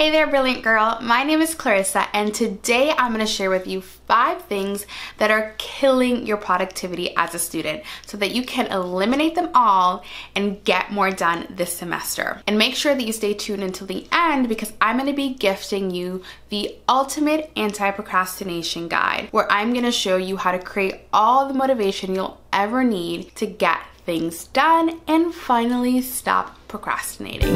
Hey there, brilliant girl. My name is Clarissa, and today I'm going to share with you 5 things that are killing your productivity as a student so that you can eliminate them all and get more done this semester. And make sure that you stay tuned until the end because I'm going to be gifting you the ultimate anti-procrastination guide where I'm going to show you how to create all the motivation you'll ever need to get things done and finally stop procrastinating.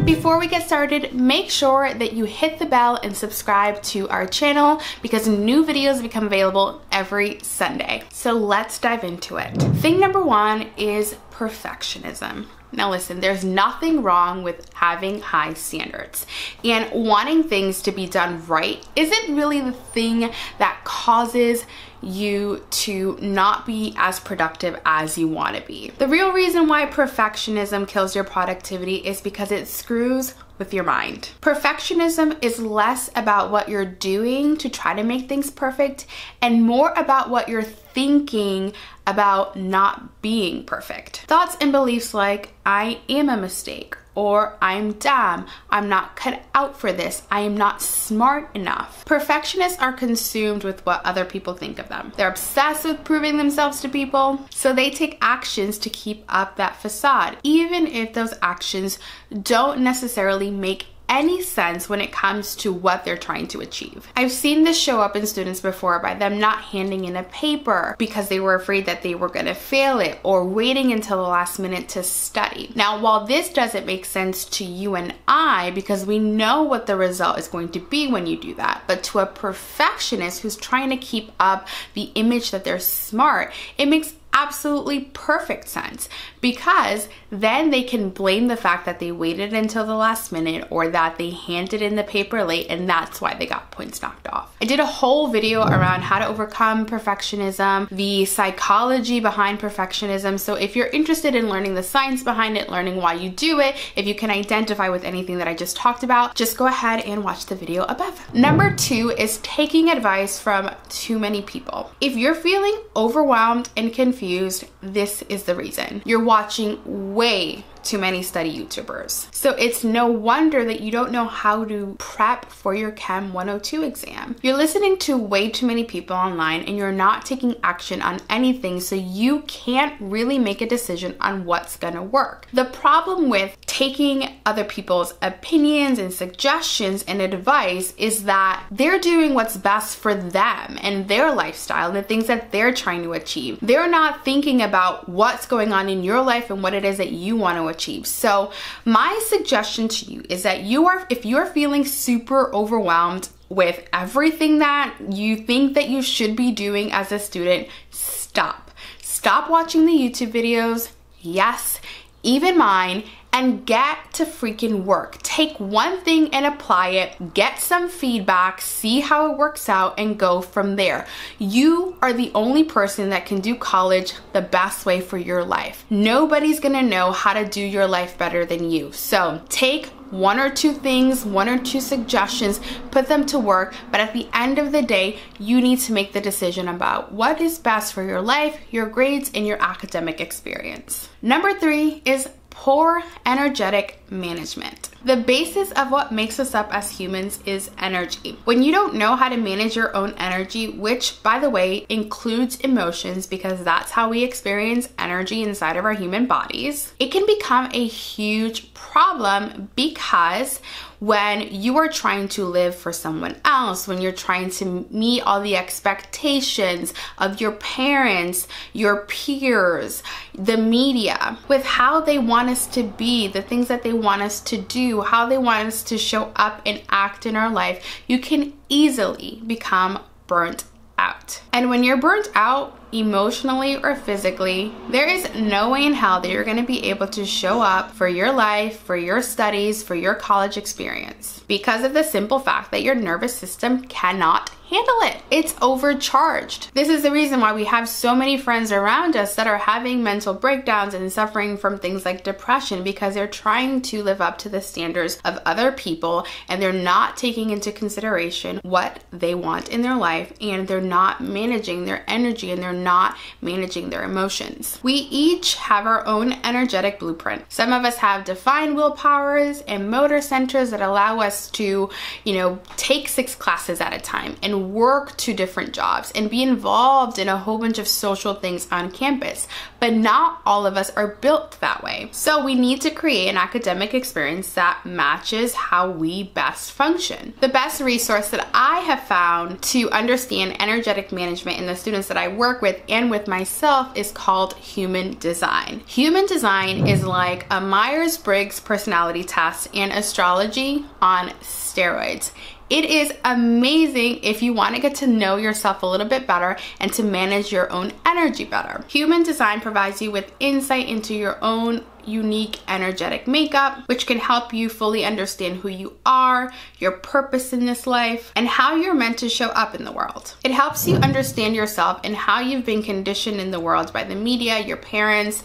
Before we get started, make sure that you hit the bell and subscribe to our channel because new videos become available every Sunday. So let's dive into it. Thing number 1 is perfectionism. Now listen, there's nothing wrong with having high standards, and wanting things to be done right isn't really the thing that causes you to not be as productive as you want to be. The real reason why perfectionism kills your productivity is because it screws with your mind. Perfectionism is less about what you're doing to try to make things perfect and more about what you're thinking about not being perfect. Thoughts and beliefs like, I am a mistake, or I'm dumb, I'm not cut out for this, I am not smart enough. Perfectionists are consumed with what other people think of them. They're obsessed with proving themselves to people, so they take actions to keep up that facade, even if those actions don't necessarily make any sense when it comes to what they're trying to achieve. I've seen this show up in students before by them not handing in a paper because they were afraid that they were going to fail it, or waiting until the last minute to study. Now, while this doesn't make sense to you and I because we know what the result is going to be when you do that, but to a perfectionist who's trying to keep up the image that they're smart, it makes absolutely perfect sense because then they can blame the fact that they waited until the last minute or that they handed in the paper late, and that's why they got points knocked off. I did a whole video around how to overcome perfectionism, the psychology behind perfectionism. So if you're interested in learning the science behind it, learning why you do it, if you can identify with anything that I just talked about, just go ahead and watch the video above. Number 2 is taking advice from too many people. If you're feeling overwhelmed and confused, this is the reason. You're watching way too many study YouTubers. So it's no wonder that you don't know how to prep for your Chem 102 exam. You're listening to way too many people online and you're not taking action on anything, so you can't really make a decision on what's gonna work. The problem with taking other people's opinions and suggestions and advice is that they're doing what's best for them and their lifestyle and the things that they're trying to achieve. They're not thinking about what's going on in your life and what it is that you want to achieve. So my suggestion to you is that if you're feeling super overwhelmed with everything that you think that you should be doing as a student, stop. Stop watching the YouTube videos, yes, even mine, and get to freaking work. Take one thing and apply it, get some feedback, see how it works out, and go from there. You are the only person that can do college the best way for your life. Nobody's gonna know how to do your life better than you. So take 1 or 2 things, 1 or 2 suggestions, put them to work, but at the end of the day, you need to make the decision about what is best for your life, your grades, and your academic experience. Number 3 is poor energetic management. The basis of what makes us up as humans is energy. When you don't know how to manage your own energy, which by the way includes emotions because that's how we experience energy inside of our human bodies, it can become a huge problem because when you are trying to live for someone else, when you're trying to meet all the expectations of your parents, your peers, the media, with how they want us to be, the things that they want us to do, how they want us to show up and act in our life, you can easily become burnt out. And when you're burnt out, emotionally or physically, there is no way in hell that you're going to be able to show up for your life, for your studies, for your college experience because of the simple fact that your nervous system cannot handle it. It's overcharged. This is the reason why we have so many friends around us that are having mental breakdowns and suffering from things like depression, because they're trying to live up to the standards of other people and they're not taking into consideration what they want in their life, and they're not managing their energy and they're not managing their emotions. We each have our own energetic blueprint. Some of us have defined willpowers and motor centers that allow us to, take 6 classes at a time and work 2 different jobs and be involved in a whole bunch of social things on campus. But not all of us are built that way. So we need to create an academic experience that matches how we best function. The best resource that I have found to understand energetic management in the students that I work with and with myself is called Human Design. Human Design is like a Myers-Briggs personality test and astrology on steroids. It is amazing if you want to get to know yourself a little bit better and to manage your own energy better. Human Design provides you with insight into your own unique energetic makeup, which can help you fully understand who you are, your purpose in this life, and how you're meant to show up in the world. It helps you understand yourself and how you've been conditioned in the world by the media, your parents,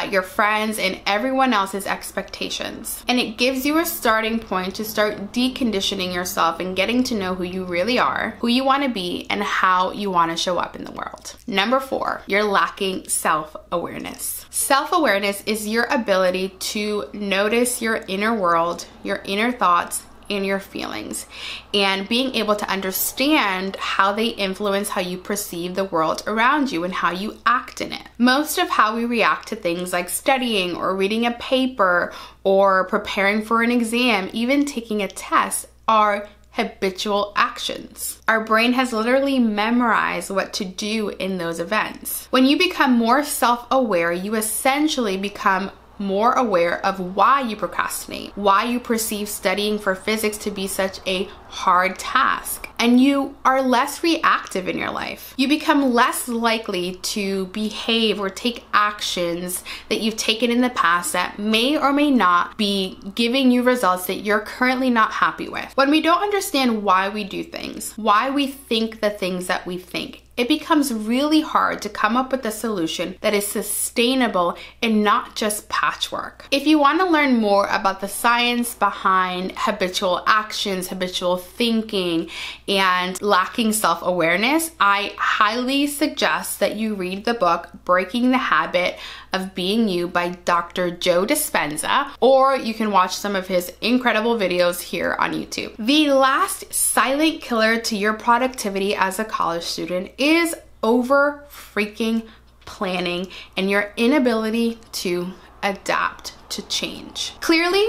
your friends, and everyone else's expectations. And it gives you a starting point to start deconditioning yourself and getting to know who you really are, who you want to be, and how you want to show up in the world. Number 4, you're lacking self-awareness. Self-awareness is your ability to notice your inner world, your inner thoughts, and your feelings, and being able to understand how they influence how you perceive the world around you and how you act in it. Most of how we react to things like studying or reading a paper or preparing for an exam, even taking a test, are habitual actions. Our brain has literally memorized what to do in those events. When you become more self-aware, you essentially become more aware of why you procrastinate, why you perceive studying for physics to be such a hard task, and you are less reactive in your life. You become less likely to behave or take actions that you've taken in the past that may or may not be giving you results that you're currently not happy with. When we don't understand why we do things, why we think the things that we think, it becomes really hard to come up with a solution that is sustainable and not just patchwork. If you want to learn more about the science behind habitual actions, habitual thinking, and lacking self-awareness, I highly suggest that you read the book Breaking the Habit of Being You by Dr. Joe Dispenza, or you can watch some of his incredible videos here on YouTube. The last silent killer to your productivity as a college student is over freaking planning and your inability to adapt to change. Clearly,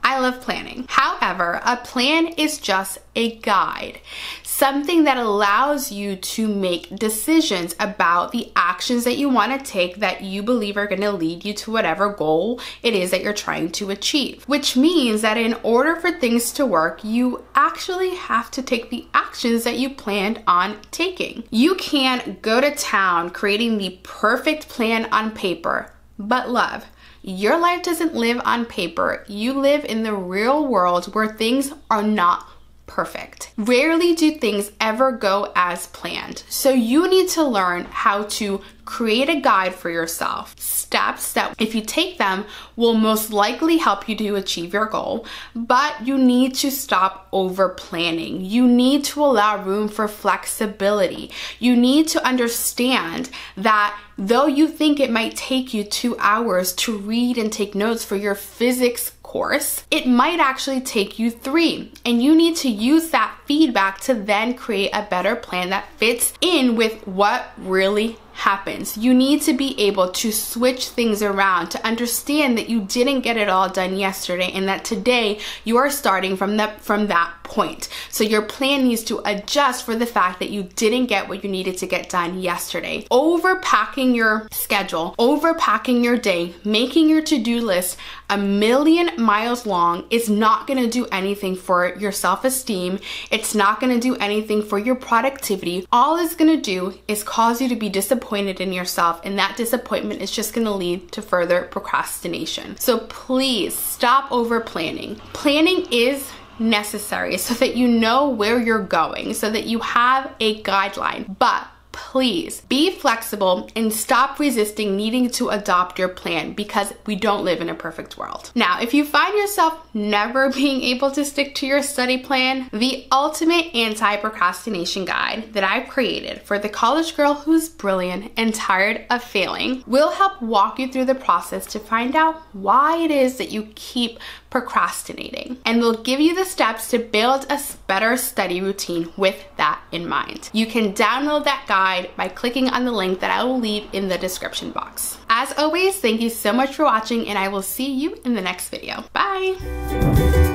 I love planning. However, a plan is just a guide, something that allows you to make decisions about the actions that you want to take that you believe are going to lead you to whatever goal it is that you're trying to achieve. Which means that in order for things to work, you actually have to take the actions that you planned on taking. You can't go to town creating the perfect plan on paper, but love, your life doesn't live on paper. You live in the real world where things are not perfect. Rarely do things ever go as planned. So you need to learn how to create a guide for yourself. Steps that, if you take them, will most likely help you to achieve your goal, but you need to stop over planning. You need to allow room for flexibility. You need to understand that though you think it might take you 2 hours to read and take notes for your physics course, it might actually take you 3, and you need to use that feedback to then create a better plan that fits in with what really happens. You need to be able to switch things around, to understand that you didn't get it all done yesterday and that today you are starting from that point. So your plan needs to adjust for the fact that you didn't get what you needed to get done yesterday. Overpacking your schedule, overpacking your day, making your to-do list 1,000,000 miles long is not going to do anything for your self-esteem. It's not going to do anything for your productivity. All it's going to do is cause you to be disappointed in yourself, and that disappointment is just going to lead to further procrastination. So please stop over planning. Planning is necessary so that you know where you're going, so that you have a guideline. But please be flexible and stop resisting needing to adopt your plan, because we don't live in a perfect world. Now, if you find yourself never being able to stick to your study plan, the ultimate anti-procrastination guide that I've created for the college girl who's brilliant and tired of failing will help walk you through the process to find out why it is that you keep procrastinating, and will give you the steps to build a better study routine with that in mind. You can download that guide by clicking on the link that I will leave in the description box. As always, thank you so much for watching, and I will see you in the next video. Bye!